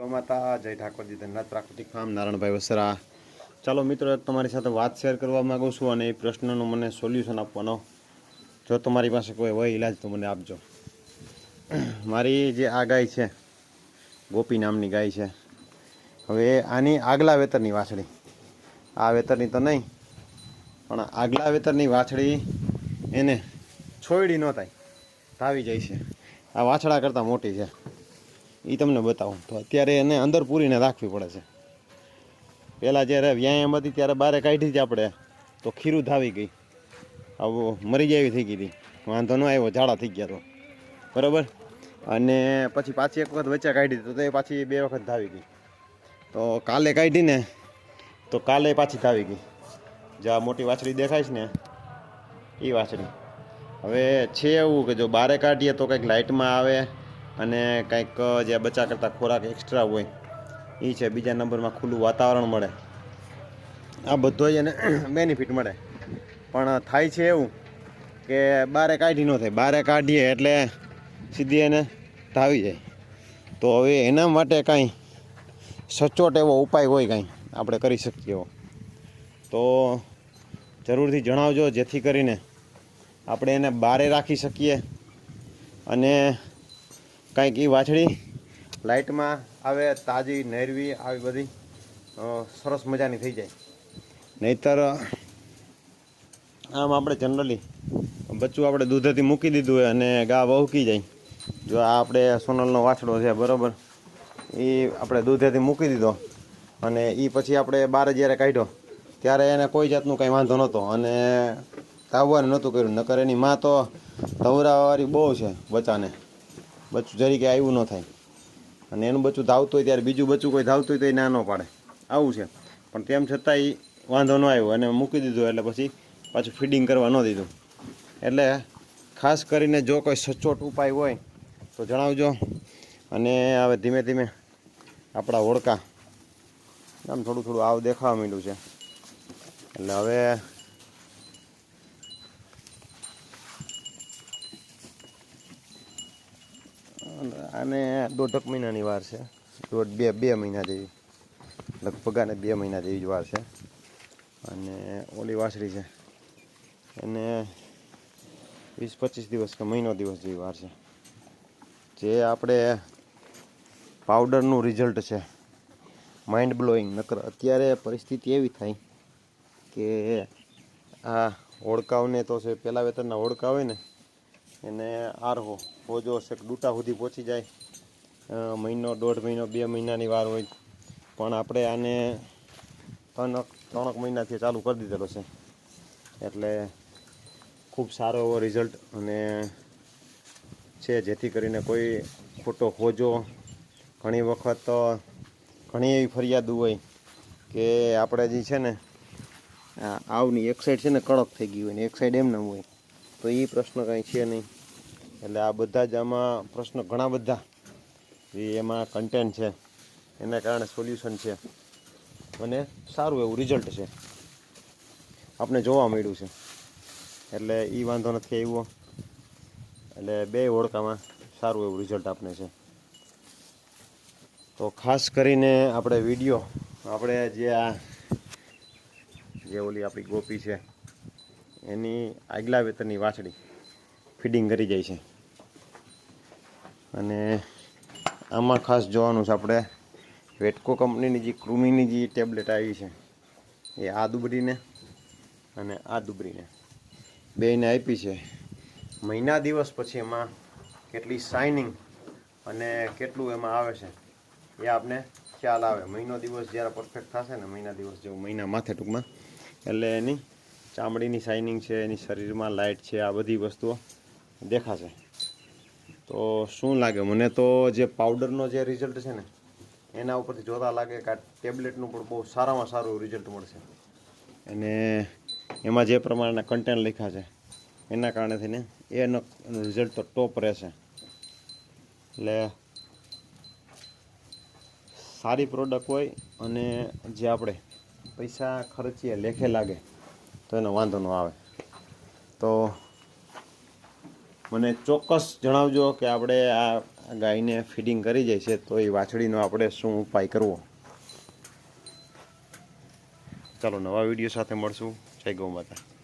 માતા જય ઠાકોરજી ધનનાથ પ્રાકૃતિક ફાર્મ નારાયણભાઈ વસરા. ચાલો મિત્રો, તમારી સાથે વાત શેર કરવા માગું છું અને એ પ્રશ્નનું મને સોલ્યુશન આપવાનો. જો તમારી પાસે કોઈ હોય ઈલાજ તો મને આપજો. મારી જે આ ગાય છે, ગોપી નામની ગાય છે. હવે આની આગલા વેતરની વાછડી, આ વેતરની તો નહીં પણ આગલા વેતરની વાછડી એને છોયડી ન થાય, ધાવી જાય છે. આ વાછડા કરતાં મોટી છે, એ તમને બતાવું. તો અત્યારે એને અંદર પૂરીને રાખવી પડે છે. પહેલાં જ્યારે વ્યાયામ હતી ત્યારે બારે કાઢી હતી આપણે, તો ખીરું ધાવી ગઈ, આવું મરી જાય એવી થઈ ગઈ હતી. વાંધો ન આવ્યો, ઝાડા થઈ ગયા તો બરાબર. અને પછી પાછી એક વખત વચ્ચે કાઢી તો એ પાછી 2 વખત ધાવી ગઈ. તો કાલે કાઢીને તો કાલે પાછી ધાવી ગઈ. જ્યાં મોટી વાછડી દેખાય છે ને એ વાછડી. હવે છે એવું કે જો બારે કાઢીએ તો કંઈક લાઇટમાં આવે અને કંઈક જે બચ્ચા કરતાં ખોરાક એક્સ્ટ્રા હોય એ છે. બીજા નંબરમાં ખુલ્લું વાતાવરણ મળે, આ બધો એને બેનિફિટ મળે. પણ થાય છે એવું કે બારે કાઢી ન થાય, બારે કાઢીએ એટલે સીધી એને ધાવી જાય. તો હવે એના માટે કાંઈ સચોટ એવો ઉપાય હોય કાંઈ આપણે કરી શકીએ એવો તો જરૂરથી જણાવજો, જેથી કરીને આપણે એને બારે રાખી શકીએ અને કાંઈક એ વાછડી લાઇટમાં આવે, તાજી નહેરવી આવી બધી સરસ મજાની થઈ જાય. નહીંતર આમ આપણે જનરલી બચ્ચું આપણે દૂધેથી મૂકી દીધું હોય અને ગા વહુકી જાય. જો આ આપણે સોનલનો વાછડો છે બરાબર, એ આપણે દૂધેથી મૂકી દીધો અને એ પછી આપણે બારે જ્યારે કાઢ્યો ત્યારે એને કોઈ જાતનું કંઈ વાંધો નહોતો અને ધાવવાનું નહોતું કર્યું. નકર એની માં તો ધવરાવાળી બહુ છે બચ્ચાને, બચ્ચું જરીકે આવ્યું ન થાય. અને એનું બચ્ચું ધાવતું હોય ત્યારે બીજું બચ્ચું કોઈ ધાવતું હોય તો એ ના ન પાડે, આવું છે. પણ તેમ છતાં એ વાંધો ન આવ્યો અને મૂકી દીધું એટલે પછી પાછું ફીડિંગ કરવા ન દીધું. એટલે ખાસ કરીને જો કોઈ સચોટ ઉપાય હોય તો જણાવજો. અને હવે ધીમે ધીમે આપણા હોડકા આમ થોડું થોડું આવ દેખાવા માંડ્યું છે. એટલે હવે આને 1.5 મહિનાની વાર છે, 2 મહિના જેવી, લગભગ આને 2 મહિના જેવી જ વાર છે. અને ઓલી વાછડી છે એને 20-25 દિવસ કે મહિનો દિવસ જેવી વાર છે. જે આપણે પાવડરનું રિઝલ્ટ છે માઇન્ડ બ્લોઈંગ. નકર અત્યારે પરિસ્થિતિ એવી થાય કે આ હોડકાઓને તો છે, પહેલાં વેતરના હોડકા હોય ને એને આરહો હોજો છે ડૂટા સુધી પહોંચી જાય. મહિનો, 1.5 મહિનો, 2 મહિનાની વાર હોય. પણ આપણે આને 3 મહિનાથી ચાલુ કરી દીધેલો છે. એટલે ખૂબ સારો એવો રિઝલ્ટ અને છે, જેથી કરીને કોઈ ખોટો હોજો. ઘણી વખત ઘણી એવી ફરિયાદ હોય કે આપણે જે છે ને આવની એક સાઈડ છે ને કડક થઈ ગઈ હોય ને એક સાઈડ એમ ન હોય, તો એ પ્રશ્ન કાંઈ છે નહીં. એટલે આ બધા જ આમાં પ્રશ્ન ઘણા બધા જે એમાં કન્ટેન્ટ છે એના કારણે સોલ્યુશન છે અને સારું એવું રિઝલ્ટ છે આપણે જોવા મળ્યું છે. એટલે એ વાંધો નથી આવ્યો. એટલે 2 હોડકામાં સારું એવું રિઝલ્ટ આપણે છે. તો ખાસ કરીને આપણે વિડીયો આપણે જે ઓલી આપણી ગોપી છે એની આગલા વેતરની વાછડી ફીડિંગ કરી જાય છે. અને આમાં ખાસ જોવાનું છે આપણે વેટકો કંપનીની જે કૃમિની જે ટેબ્લેટ આવી છે એ આ દુબરીને અને આ દુબરીને બેયને આપી છે. મહિના દિવસ પછી એમાં કેટલી શાઇનિંગ અને કેટલું એમાં આવે છે એ આપને ખ્યાલ આવે. મહિનો દિવસ જ્યારે પરફેક્ટ થશે ને, મહિના દિવસ જેવું, મહિના માથે ટૂંકમાં, એટલે એની ચામડીની શાઇનિંગ છે, એની શરીરમાં લાઇટ છે, આ બધી વસ્તુઓ દેખાશે. તો શું લાગે મને તો જે પાવડરનો જે રિઝલ્ટ છે ને એના ઉપરથી જોતા લાગે કે આ ટેબ્લેટનું પણ બહુ સારામાં સારું રિઝલ્ટ મળશે. અને એમાં જે પ્રમાણના કન્ટેન્ટ લખ્યા છે એના કારણે થઈને એનું રિઝલ્ટ તો ટોપ રહેશે. એટલે સારી પ્રોડક્ટ હોય અને જે આપણે પૈસા ખર્ચીએ લેખે લાગે તો એનો વાંધો ન આવે. તો મને ચોક્કસ જણાવજો કે આપણે આ ગાયને ફીડિંગ કરી જાય છે, તો એ વાછડીનો આપણે શું ઉપાય કરવો? ચાલો નવા વિડીયો સાથે મળશું. જય ગૌ માતા.